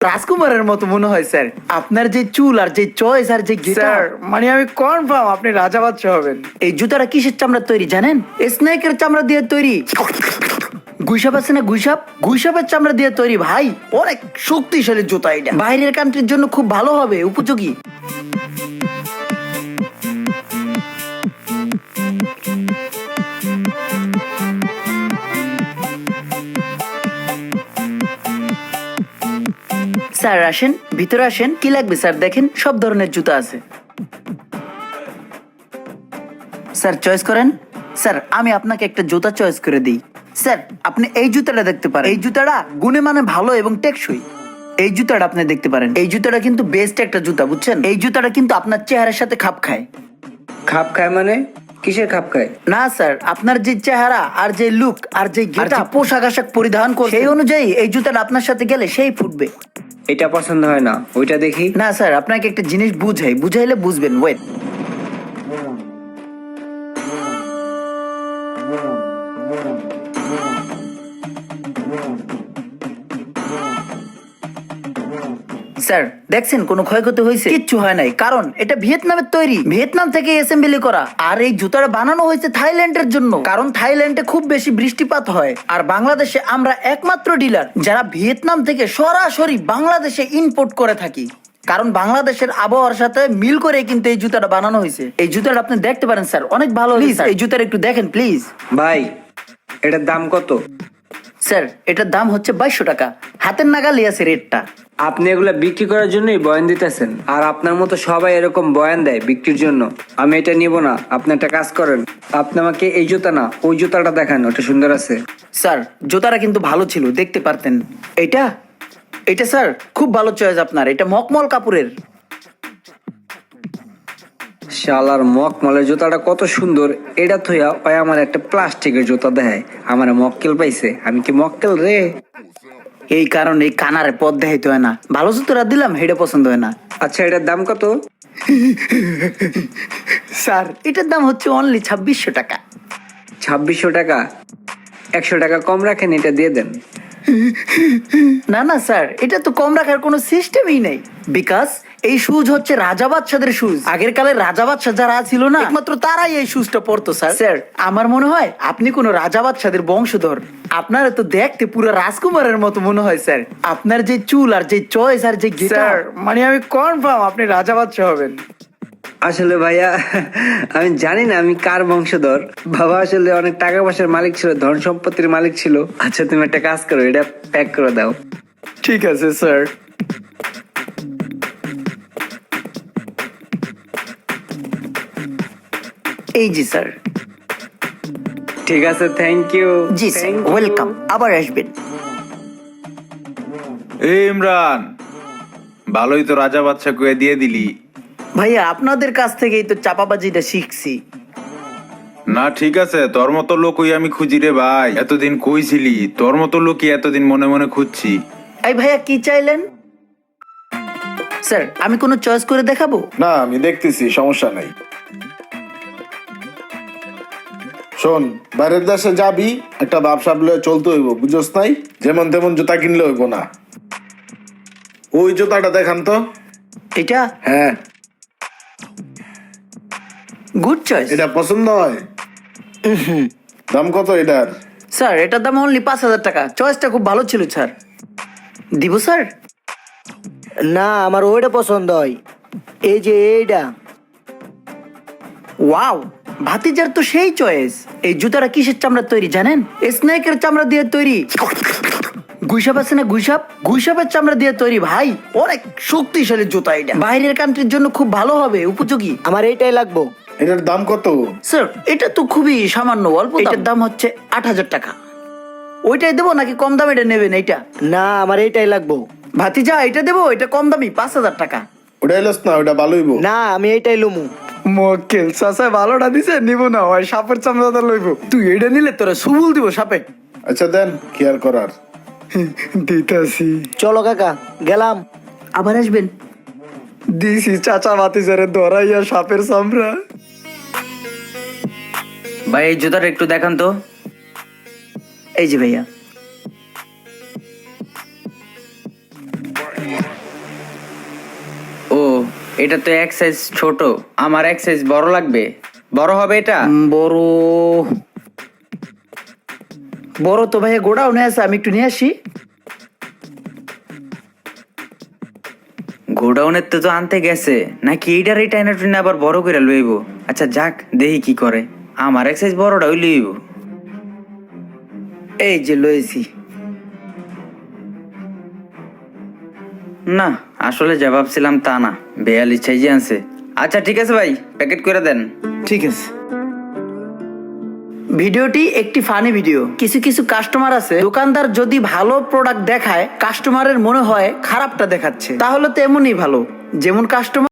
রাজকুমারের মতো মনে হয় স্যার। আপনার যে চুল আর যে চয়েস আর যে গিটার, মানে আমি কনফার্ম আপনি রাজা বাদশা হবেন। এই জুতাটা কিসের চামড়া তৈরি জানেন? স্নেকের চামড়া দিয়ে তৈরি। গুইসাপ আছে না, গুইসাপ, গুইসাপের চামড়া দিয়ে তৈরি ভাই। অনেক শক্তিশালী জুতা এটা, বাইরের কান্ট্রির জন্য খুব ভালো হবে, উপযোগী। স্যার আসেন, ভিতরে আসেন। কি লাগবে স্যার? দেখেন সব ধরনের জুতা আছে। স্যার চয়েস করেন। স্যার আমি আপনাকে একটা জুতা চয়েস করে দিই। স্যার আপনি এই জুতাটা দেখতে পারেন। এই জুতাটা গুণে মানে ভালো এবং টেকসই। এই জুতাটা আপনি দেখতে পারেন। এই জুতাটা কিন্তু বেস্ট একটা জুতা, বুঝছেন? এই জুতাটা কিন্তু আপনার চেহারার সাথে খাপ খায়। খাপ খায় মানে? কিসের খাপ খায়? না স্যার, আপনার যে চেহারা আর যে লুক আর যে পোশাক আশাক পরিধান করে সেই অনুযায়ী এই জুতাটা আপনার সাথে গেলে সেই ফুটবে। এটা পছন্দ হয় না, ওইটা দেখি। না স্যার, আপনাকে একটা জিনিস বুঝাইলে বুঝবেন। ওয়েট, স্যার দেখছেন কোনো ক্ষয়ক্ষতি হয়েছে? কিচ্ছু হয় নাই, কারণ এটা ভিয়েতনামের তৈরি, ভিয়েতনাম থেকে অ্যাসেম্বলি করা। আর এই জুতাটা বানানো হয়েছে থাইল্যান্ডের জন্য, কারণ থাইল্যান্ডে খুব বেশি বৃষ্টিপাত হয়। আর বাংলাদেশে আমরা একমাত্র ডিলার যারা ভিয়েতনাম থেকে সরাসরি বাংলাদেশে ইম্পোর্ট করে থাকি, কারণ বাংলাদেশের আবহাওয়ার সাথে মিল করে কিন্তু এই জুতাটা বানানো হয়েছে। এই জুতাটা আপনি দেখতে পারেন স্যার, অনেক ভালো। প্লিজ এই জুতাটা একটু দেখেন প্লিজ। ভাই এটার দাম কত? স্যার এটার দাম হচ্ছে 2200 টাকা, হাতের নাগালে আছে রেটটা। আপনি এগুলা বিক্রি করার জন্যই বয়ান দিতেছেন, আর আপনার মতো সবাই এরকম বয়ান দেয় বিক্রির জন্য। আমি এটা নিব না। আপনি একটা কাজ করেন, আপনি আমাকে এই জুতা না ওই জুতাটা দেখান, ওটা সুন্দর আছে। স্যার জুতাটা কিন্তু ভালো ছিল, দেখতে পারতেন। এটা এটা স্যার খুব ভালো চয়েস আপনার। এটা মকমল কাপড়ের। শালার মকমলের জুতাটা কত সুন্দর। এটা থইয়া ওই আমার একটা প্লাস্টিকের জুতা দেখায়, আমার মক্কেল পাইছে। আমি কি মক্কেল রে? এই কারণে এই কানারে পথ দেখাইতে হয় না। ভালো জুতোটা দিলাম, হেডে পছন্দ হয় না। আচ্ছা এটার দাম কত? স্যার এটার দাম হচ্ছে অনলি 2600 টাকা। 2600 টাকা? 100 টাকা কম রাখেন, এটা দিয়ে দেন। না না স্যার, এটা তো কম রাখার কোনো সিস্টেমই নেই। বিকজ এই শুজ হচ্ছে রাজা বাদশাদের শুজ। আগের কালে রাজা বাদশা যারা ছিল না, একমাত্র তারাই এই শুজটা পরতো। স্যার স্যার আমার মনে হয় আপনি কোনো রাজা বাদশাদের বংশধর। আপনার তো দেখতে পুরো রাজকুমারের মতো মনে হয় স্যার। আপনার যে চুল আর যে চয়েস আর যে গিটার, মানে আমি কনফার্ম আপনি রাজা বাদশা হবেন। আসলে ভাইয়া আমি জানি না আমি কার বংশধর। বাবা আসলে অনেক টাকা পয়সার মালিক ছিল, ধন সম্পত্তির মালিক ছিল। আচ্ছা তুমি একটা কাজ করো, এটা প্যাক করে দাও। ঠিক আছে স্যার। এই জি স্যার। ঠিক আছে, থ্যাংক ইউ। জি স্যার, ওয়েলকাম, আবার আসবেন। এই ইমরান, ভালোই তো রাজা বাদশা কয়ে দিয়ে দিলি। ভাইয়া আপনাদের কাছ থেকেই তো চাপাবাজিটা শিখছি। না ঠিক আছে, তোর মতো লোকই আমি খুঁজি রে ভাই। এতদিন কইছিলি, তোর মতো লোকই এতদিন মনে মনে খুঁজছি। এই ভাইয়া কি চাইলেন? স্যার আমি কোনো চয়েস করে দেখাবো? না আমি দেখতেছি, সমস্যা নাই। শোন, বাইরের দেশে যাবি, একটা ব্যবসা লয়ে চলতে হইব, বুঝছ নাই? যেমন তেমন জুতা কিনলে হইব না। ওই জুতাটা দেখান তো। এটা হ্যাঁ, গুড চয়েস। এটা পছন্দ হয়? দাম কত এটার? স্যার এটার দাম অনলি 5000 টাকা। চয়েসটা খুব ভালো ছিল স্যার। দিব স্যার? না, আমার ওইটা পছন্দ হয়, এই যে এইটা। ওয়াও, ভাতিজার তো সেই চয়েস। এই জুতাটা কিসের চামড়া তৈরি জানেন? স্নেকের চামড়া দিয়ে তৈরি। গুইসাপ আছে না, গুইসাপ, গুইসাপের চামড়া দিয়ে তৈরি ভাই। অনেক শক্তিশালী জুতা এটা, বাইরের কান্ট্রির জন্য খুব ভালো হবে, উপযোগী। আমার এইটাই লাগবো। এটার দাম কত? স্যার এটা তো খুবই সামান্য, অল্প। এটার দাম হচ্ছে 8000 টাকা। ওইটাই দেবো নাকি কম দামে এটা নেবেন? এইটা না, আমার এইটাই লাগবো। ভাতিজা এটা দেবো, এটা কম দামি 5000 টাকা। ওটা এলোস না, ওটা ভালো হইব। না, আমি এইটাই লুমু। মক্কেল চাচা ভালোটা দিছে, নিব না, ওই সাপের চামড়াটা লইব। তুই এটা নিলে তোরা সুবুল দিব সাপে। আচ্ছা দেন, কি আর করার। দিতাছি। চলো কাকা, গেলাম। আবার আসবেন। দিছি চাচা ভাতিজারে ধরাইয়া সাপের চামড়া। ভাই এই জুতাটা একটু দেখান তো। এই যে ভাইয়া। ও, এটা তো এক সাইজ ছোট, আমার এক সাইজ বড় লাগবে। বড় হবে এটা? বড় বড় তো ভাই গোডাউনে আছে, আমি একটু নিয়ে আসি। গোডাউনের তো আনতে গেছে নাকি এইটার এই টাইনা টুইনা আবার বড় করে লইব। আচ্ছা যাক, দেখি কি করে। আমার এক সাইজ বড়টা ওই লইব। এই যে লয়েছি। না, আসলে যা ভাবছিলাম তা না, 42 সাইজে আনছে। আচ্ছা ঠিক আছে ভাই, প্যাকেট করে দেন। ঠিক আছে। ভিডিওটি একটি ফানি ভিডিও। কিছু কিছু কাস্টমার আছে, দোকানদার যদি ভালো প্রোডাক্ট দেখায় কাস্টমারের মনে হয় খারাপটা দেখাচ্ছে, তাহলে তো এমনই ভালো। যেমন কাস্টমার